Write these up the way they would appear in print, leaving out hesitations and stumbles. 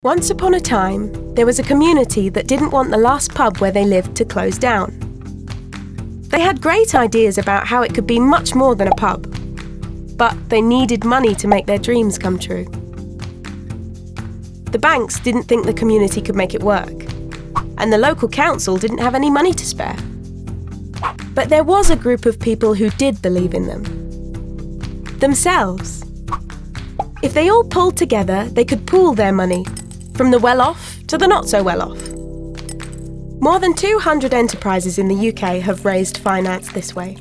Once upon a time, there was a community that didn't want the last pub where they lived to close down. They had great ideas about how it could be much more than a pub, but they needed money to make their dreams come true. The banks didn't think the community could make it work, and the local council didn't have any money to spare. But there was a group of people who did believe in them. Themselves. If they all pulled together, they could pool their money, from the well-off to the not-so-well-off. More than 200 enterprises in the UK have raised finance this way.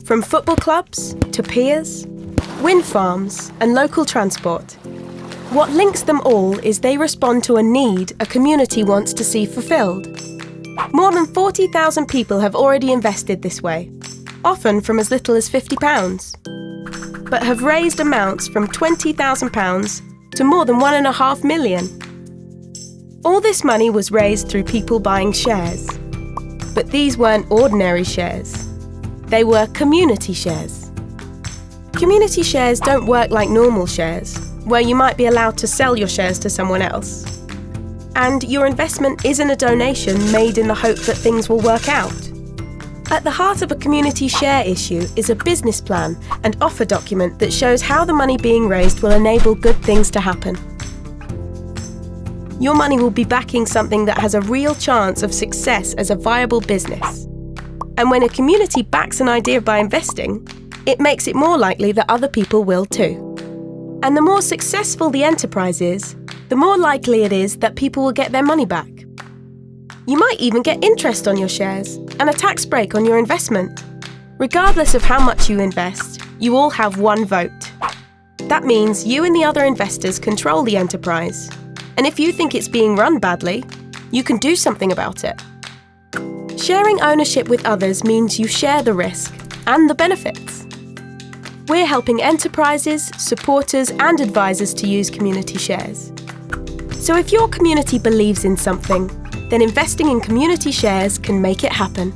From football clubs to piers, wind farms and local transport. What links them all is they respond to a need a community wants to see fulfilled. More than 40,000 people have already invested this way, often from as little as £50, but have raised amounts from £20,000 to more than £1.5 million. All this money was raised through people buying shares. But these weren't ordinary shares. They were community shares. Community shares don't work like normal shares, where you might be allowed to sell your shares to someone else. And your investment isn't a donation made in the hope that things will work out. At the heart of a community share issue is a business plan and offer document that shows how the money being raised will enable good things to happen. Your money will be backing something that has a real chance of success as a viable business. And when a community backs an idea by investing, it makes it more likely that other people will too. And the more successful the enterprise is, the more likely it is that people will get their money back. You might even get interest on your shares and a tax break on your investment. Regardless of how much you invest, you all have one vote. That means you and the other investors control the enterprise. And if you think it's being run badly, you can do something about it. Sharing ownership with others means you share the risk and the benefits. We're helping enterprises, supporters and advisors to use community shares. So if your community believes in something, then investing in community shares can make it happen.